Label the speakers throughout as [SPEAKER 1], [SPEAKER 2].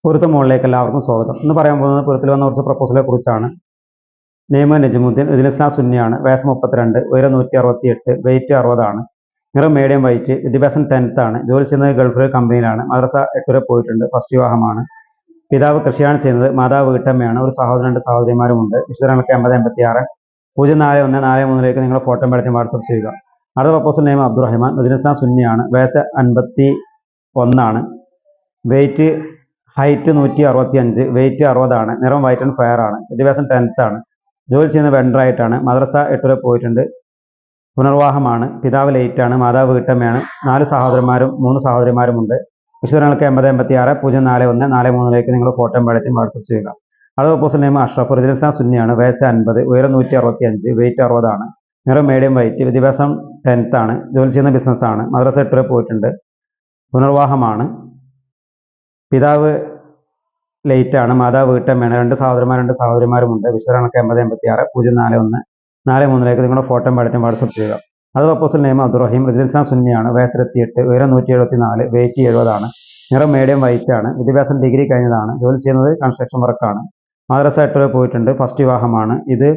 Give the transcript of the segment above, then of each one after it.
[SPEAKER 1] പൊരുത്തം മുകളിലേക്ക് എല്ലാവർക്കും സ്വാഗതം. ഇന്ന് പറയാൻ പോകുന്നത് പൊരുത്തിൽ വന്ന കുറച്ച് പ്രപ്പോസലെ കുറിച്ചാണ്. നെയ്മ നജമുദ്ദീൻ, റെസിഡൻസ് സുന്നിയാണ്, വയസ്സ് 32, ഉയരം 168, വെയിറ്റ് 60 ആണ്, നിറം മീഡിയം വൈറ്റ്, വിദ്യാഭ്യാസം 10th ആണ്, ജോലി ചെയ്യുന്നത് ഗൾഫിലെ കമ്പനിയിലാണ്, മദ്രസ 8 വരെ പോയിട്ടുണ്ട്, ഫസ്റ്റ് വിവാഹമാണ്. പിതാവ് കൃഷിയാണ് ചെയ്യുന്നത്, മാതാവ് വീട്ടമ്മയാണ്, ഒരു സഹോദരൻ 2 സഹോദരിമാരുമുണ്ട്. വിശദങ്ങൾക്ക് 8086 041443 നിങ്ങൾ ഫോട്ടോ എടുത്ത് വാട്സപ്പ് ചെയ്യുക. അടുത്ത പ്രപ്പോസൽ നെയ്മ അബ്ദുറഹ്മാൻ, റെസിഡൻസ് സുന്നിയാണ്, വയസ്സ് 51 ആണ്, വെയിറ്റ് ഹൈറ്റ് 165, വെയിറ്റ് 60 ആണ്, നിറം വൈറ്റ് ആൻഡ് ഫയർ ആണ്, വിദ്യാഭ്യാസം 10th ആണ്, ജോലി ചെയ്യുന്ന വെണ്ടറായിട്ടാണ്, മദ്രസ 8 വരെ പോയിട്ടുണ്ട്, പുനർവാഹമാണ്. പിതാവ് ലേറ്റ് ആണ്, മാതാവ് വീട്ടമ്മയാണ്, 4 സഹോദരന്മാരും 3 സഹോദരിമാരുമുണ്ട്. വിശദങ്ങൾക്ക് 8086 041443 നിങ്ങൾ ഫോട്ടോ എടുത്ത് വാട്സപ്പ് ചെയ്യുക. അടുത്ത പ്രപ്പോസൽ നെയ്മ അഷ്റഫ്, റെസിഡൻസ് സുന്നിയാണ്, വയസ്സ് 50, ഉയരം 165, വെയിറ്റ് 60 ആണ്, നിറം മീഡിയം വൈറ്റ്, വിദ്യാഭ്യാസം 10th ആണ്, ജോലി ചെയ്യുന്ന ബിസിനസ്സാണ്, മദ്രസ 8 വരെ പോയിട്ടുണ്ട്, പുനർവാഹമാണ്. പിതാവ് ലേറ്റ് ആണ്, മാതാവ് വീട്ടമ്മയാണ്, 2 സഹോദരന്മാർ 2 സഹോദരിമാരുമുണ്ട്. വിശദങ്ങൾക്ക് 8086 041443 നിങ്ങളുടെ ഫോട്ടോ എടുത്ത് വാട്സപ്പ് ചെയ്യുക. അത് പ്രപ്പോസൽ നെയ്മ അബ്ദുറഹീം, റെസിഡൻസ് സുന്നിയാണ്, വയസ്സ് 28, ഉയരം 174, വെയിറ്റ് 70 ആണ്, നിറം മീഡിയം വൈറ്റ് ആണ്, വിദ്യാഭ്യാസം ഡിഗ്രി കഴിഞ്ഞതാണ്, ജോലി ചെയ്യുന്നത് കൺസ്ട്രക്ഷൻ വർക്കാണ്, മദ്രസ 8 വരെ പോയിട്ടുണ്ട്, ഫസ്റ്റ് വിവാഹമാണ്. ഇത്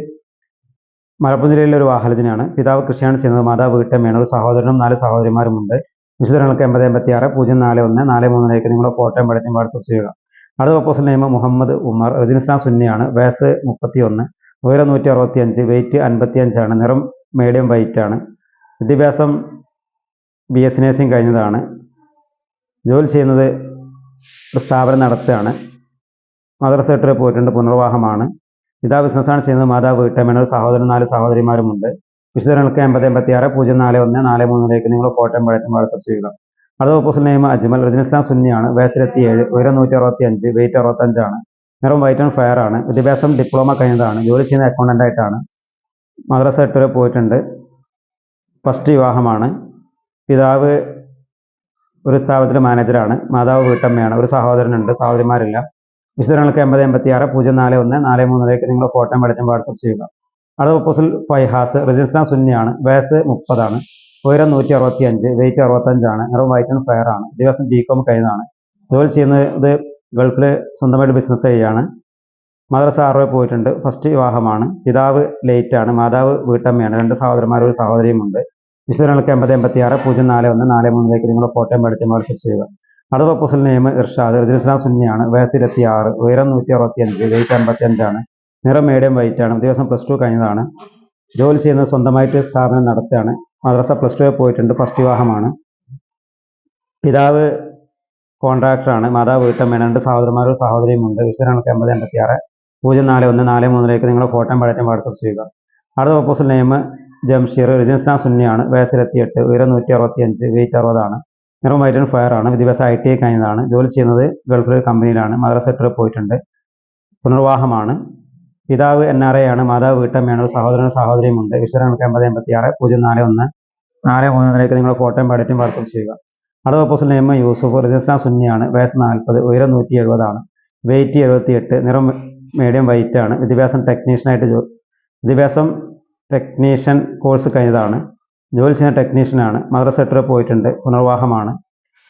[SPEAKER 1] മലപ്പുറം ജില്ലയിലെ ഒരു വാഹനത്തിനാണ്. പിതാവ് കൃഷിയാണ് ചെയ്യുന്നത്, മാതാവ് വീട്ടമ്മയാണ്, ഒരു സഹോദരനും 4 സഹോദരിമാരുമുണ്ട്. വിശദങ്ങൾക്ക് 8086 041443 നിങ്ങളുടെ ഫോട്ടോ എടുത്ത് വാട്സപ്പ് ചെയ്യുക. അടുത്ത പ്രപ്പോസൽ നെയ്മ മുഹമ്മദ് ഉമർ, റെസിഡൻസ് സുന്നിയാണ്, വയസ്സ് 31, ഉയരം 165, വെയിറ്റ് 55 ആണ്, നിറം മീഡിയം വൈറ്റ് ആണ്, വിദ്യാഭ്യാസം BS നഴ്സിംഗ് കഴിഞ്ഞതാണ്, ജോലി ചെയ്യുന്നത് ഒരു സ്ഥാപനം നടത്തുകയാണ്, മദ്രസ 8 വരെ പോയിട്ടുണ്ട്, പുനർവാഹമാണ്. പിതാവ് ബിസിനസ്സാണ് ചെയ്യുന്നത്, മാതാവ് വീട്ടമ്മയാണ്, ഒരു സഹോദരൻ 4 സഹോദരിമാരുമുണ്ട്. വിശദങ്ങൾക്ക് 8086 041443 നിങ്ങൾ ഫോട്ടോ എടുത്ത് വാട്സപ്പ് ചെയ്യുക. അടുത്ത പ്രപ്പോസൽ നെയ്മ അജ്മൽ, റെസിഡൻസ് സുന്നിയാണ്, വയസ്സ് 27, ഉയരം 165, വെയിറ്റ് 65 ആണ്, നിറം വൈറ്റ് ആൻഡ് ഫയർ ആണ്, വിദ്യാഭ്യാസം ഡിപ്ലോമ കഴിഞ്ഞതാണ്, ജോലി ചെയ്യുന്ന അക്കൗണ്ടന്റ് ആയിട്ടാണ്, മദ്രസ 8 വരെ പോയിട്ടുണ്ട്, ഫസ്റ്റ് വിവാഹമാണ്. പിതാവ് ഒരു സ്ഥാപനത്തിലെ മാനേജറാണ്, മാതാവ് വീട്ടമ്മയാണ്, ഒരു സഹോദരനുണ്ട്, സഹോദരിമാരില്ല. വിശദങ്ങൾക്ക് 8086 041443 നിങ്ങൾ ഫോട്ടോ എടുത്ത് വാട്സപ്പ് ചെയ്യുക. അടുത്ത പ്രപ്പോസൽ ഫൈഹാസ്, റെസിഡൻസ് സുന്നിയാണ്, വയസ്സ് 30 ആണ്, ഉയരം 165, വെയിറ്റ് 65 ആണ്, നിറം വൈറ്റ് ആൻഡ് ഫയർ ആണ്, ദിവസം BCom കഴിഞ്ഞതാണ്, ജോലി ചെയ്യുന്നത് ഗൾഫിൽ സ്വന്തമായിട്ട് ബിസിനസ് ചെയ്യുകയാണ്, മദ്രസ 6 വരെ പോയിട്ടുണ്ട്, ഫസ്റ്റ് വിവാഹമാണ്. പിതാവ് ലേറ്റ് ആണ്, മാതാവ് വീട്ടമ്മയാണ്, 2 സഹോദരന്മാരും ഒരു സഹോദരിയുമുണ്ട്. വിശദങ്ങൾക്ക് 8086 041443 നിങ്ങൾ ഫോട്ടോ എടുത്ത് വാട്സപ്പ് ചെയ്യുക. അടുത്ത പ്രപ്പോസൽ നെയ്മ ഇർഷാദ്, റെസിഡൻസ് സുന്നിയാണ്, വയസ്സ് 26, ഉയരം 165, വെയിറ്റ് 55 ആണ്, നിറം മീഡിയം വൈറ്റ് ആണ്, ദിവസം +2 കഴിഞ്ഞതാണ്, ജോലി ചെയ്യുന്നത് സ്വന്തമായിട്ട് സ്ഥാപനം നടത്തുകയാണ്, മദ്രസ +2 വരെ പോയിട്ടുണ്ട്, ഫസ്റ്റ് വിവാഹമാണ്. പിതാവ് കോൺട്രാക്ടറാണ്, മാതാവ് വീട്ടമ്മയാണ്, 2 സഹോദരന്മാരും സഹോദരിയുമുണ്ട്. വിശദങ്ങൾക്ക് 8086 041443 നിങ്ങൾ ഫോട്ടോ എടുത്ത് വാട്സപ്പ് ചെയ്യുക. അടുത്ത പ്രപ്പോസൽ നെയ്മ ജംഷീർ, റെസിഡൻസ് സുന്നിയാണ്, വയസ്സ് 28, ഉയരം 165, വെയിറ്റ് 60 ആണ്, നിറം വൈറ്റ് ആൻഡ് ഫയർ ആണ്, വിദ്യാഭ്യാസം ITI കഴിഞ്ഞതാണ്, ജോലി ചെയ്യുന്നത് ഗൾഫിലെ കമ്പനിയിലാണ്, മദ്രസ 8 വരെ പോയിട്ടുണ്ട്, പുനർവാഹമാണ്. പിതാവ് NRA ആണ്, മാതാവ് വീട്ടമ്മയാണ്, ഒരു സഹോദരനും സഹോദരിയുമുണ്ട്. വിശദങ്ങൾക്ക് 8086 041443 നിങ്ങൾ ഫോട്ടോ എടുത്ത് വാട്സപ്പ് ചെയ്യുക. അടുത്ത പ്രപ്പോസൽ നെയ്മ യൂസുഫ്, റെസിഡൻസ് സുന്നിയാണ്, വയസ്സ് 40, ഉയരം 170 ആണ്, വെയിറ്റ് 78, നിറം മീഡിയം വൈറ്റ് ആണ്, വിദ്യാഭ്യാസം ടെക്നീഷ്യൻ കോഴ്സ് കഴിഞ്ഞതാണ്, ജോലി ചെയ്യുന്ന ടെക്നീഷ്യനാണ്, മദ്രസ 8 വരെ പോയിട്ടുണ്ട്, പുനർവാഹമാണ്.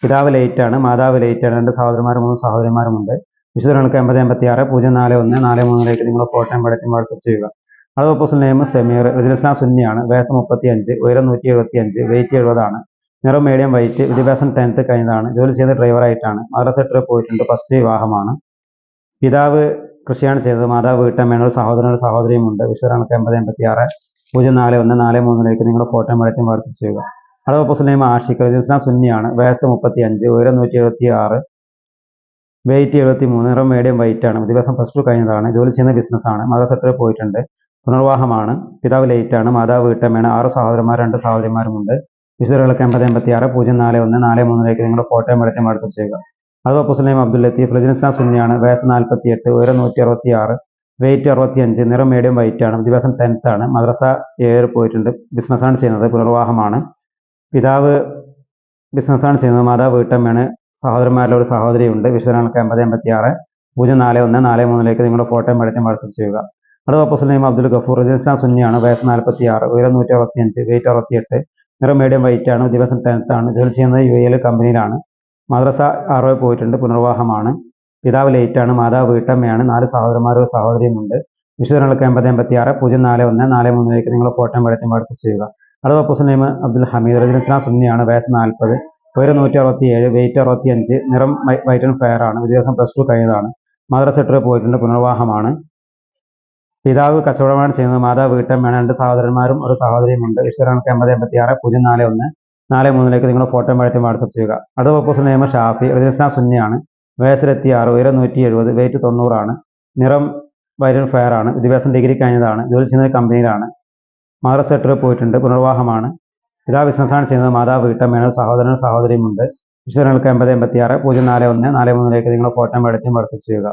[SPEAKER 1] പിതാവ് ലേറ്റ് ആണ്, മാതാവ് ലേറ്റ് ആണ്, 2 സഹോദരന്മാരും 3 സഹോദരിമാരുമുണ്ട്. വിശദങ്ങൾക്ക് 8086 041443 നിങ്ങൾ ഫോട്ടോ എടുത്ത് വാട്സപ്പ് ചെയ്യുക. അടുത്ത പ്രപ്പോസൽ നെയ്മ സമീർ, റെസിഡൻസ് സുന്നിയാണ്, വയസ്സ് 35, ഉയരം 175, വെയിറ്റ് 70 ആണ്, നിറം മീഡിയം വൈറ്റ്, വിദ്യാഭ്യാസം 10th കഴിഞ്ഞതാണ്, ജോലി ചെയ്യുന്നത് ഡ്രൈവറായിട്ടാണ്, മദ്രസ 8 വരെ പോയിട്ടുണ്ട്, ഫസ്റ്റ് വിവാഹമാണ്. പിതാവ് കൃഷിയാണ് ചെയ്തത്, മാതാവ് വീട്ടമ്മയാണ്, ഒരു സഹോദരൻ ഒരു സഹോദരിയുമുണ്ട്. വിശദങ്ങൾക്ക് 8086 041443 നിങ്ങൾ ഫോട്ടോ എടുത്ത് വാട്സപ്പ് ചെയ്യുക. അടുത്ത പ്രപ്പോസൽ നെയ്മ ആഷിഖ്, റെസിഡൻസ് സുന്നിയാണ്, വയസ്സ് 35, ഉയരം 176, വെയിറ്റ് 73, നിറം മീഡിയം വൈറ്റ് ആണ്, വിദ്യാഭ്യാസം +2 കഴിഞ്ഞതാണ്, ജോലി ചെയ്യുന്ന ബിസിനസ്സാണ്, മദ്രസ 8 വരെ പോയിട്ടുണ്ട്, പുനർവാഹമാണ്. പിതാവ് ലേറ്റ് ആണ്, മാതാവ് വീട്ടമ്മയാണ്, 6 സഹോദരന്മാർ 2 സഹോദരിമാരുമുണ്ട്. വിശദങ്ങൾക്ക് 8086 041443 നിങ്ങൾ ഫോട്ടോ എടുത്ത് വാട്സപ്പ് ചെയ്യുക. അത് പ്രപ്പോസൽ നെയ്മ അബ്ദുൽ ലത്തീഫ്, റെസിഡൻസ് സുന്നിയാണ്, വയസ്സ് 48, ഉയരം 166, വെയിറ്റ് 65, നിറം മീഡിയം വൈറ്റ് ആണ്, വിദ്യാഭ്യാസം 10th ആണ്, മദ്രസ 7 പോയിട്ടുണ്ട്, ബിസിനസ്സാണ് ചെയ്യുന്നത്, പുനർവാഹമാണ്. പിതാവ് ബിസിനസ്സാണ് ചെയ്യുന്നത്, മാതാവ് വീട്ടമ്മയാണ്, സഹോദരന്മാരിൽ ഒരു സഹോദരിയുണ്ട്. വിശദങ്ങൾക്ക് 8086 041443 നിങ്ങളുടെ ഫോട്ടോ എടുത്ത് വാട്സപ്പ് ചെയ്യുക. അടുത്ത പ്രപ്പോസൽ നെയ്മ അബ്ദുൽ ഗഫൂർ, റെസിഡൻസ് സുന്നിയാണ്, വയസ്സ് 46, ഉയരം 165, വെയിറ്റ് 68, നിറം മീഡിയം വൈറ്റ് ആണ്, വിദ്യാഭ്യാസം 10th ആണ്, ജോലി ചെയ്യുന്നത് UAE കമ്പനിയിലാണ്, മദ്രസ 6 പോയിട്ടുണ്ട്, പുനർവാഹമാണ്. പിതാവ് ലേറ്റാണ്, മാതാവ് വീട്ടമ്മയാണ്, 4 സഹോദരന്മാരും ഒരു സഹോദരിയുമുണ്ട്. വിശദങ്ങൾക്ക് 8086 041 43 നിങ്ങൾ ഫോട്ടോയും വരച്ചും വാട്സപ്പ് ചെയ്യുക. അടുത്ത proposal name Abdul Hameed, residence സുന്നിയാണ്, വയസ്സ് 40, ഉയരം 167, വെയിറ്റ് 65, നിറം വൈറ്റ് ആൻഡ് ഫെയർ ആണ്, വിദ്യാഭ്യാസം +2 കഴിഞ്ഞതാണ്, മദ്രസ സെക്ടറിൽ പോയിട്ടുണ്ട്, പുനർവാഹമാണ്. പിതാവ് കച്ചവടമാണ് ചെയ്യുന്നത്, മാതാവ് വീട്ടമ്മയാണ്, 2 സഹോദരന്മാരും ഒരു സഹോദരിയുമുണ്ട്. വിശദങ്ങൾക്ക് 8086 041 43 നിങ്ങൾ ഫോട്ടോയും വരച്ചും വാട്സപ്പ് ചെയ്യുക. അടുത്ത പ്രപ്പോസൽ നെയിം ഷാഫി, റെസിഡൻസ് സുന്നിയാണ്, വയസ്സ് 26, ഉയരം 170, വെയിറ്റ് 90 ആണ്, നിറം വൈറ്റ് ആൻഡ് ഫെയർ ആണ്, വിദ്യാഭ്യാസം ഡിഗ്രി കഴിഞ്ഞതാണ്, ജോലി ചെയ്യുന്ന കമ്പനിയിലാണ്, മദ്രസ സെക്ടറിൽ പോയിട്ടുണ്ട്, പുനർവാഹമാണ്. പിതാവ് ബിസിനസ്സാണ് ചെയ്യുന്നത്, മാതാവ് വീട്ടമ്മയാണ്, സഹോദരനും സഹോദരിയുമുണ്ട്. വിശദങ്ങൾക്ക് 8086 041 43 നിങ്ങൾ ഫോട്ടോയും വരച്ചും വാട്സപ്പ് ചെയ്യുക.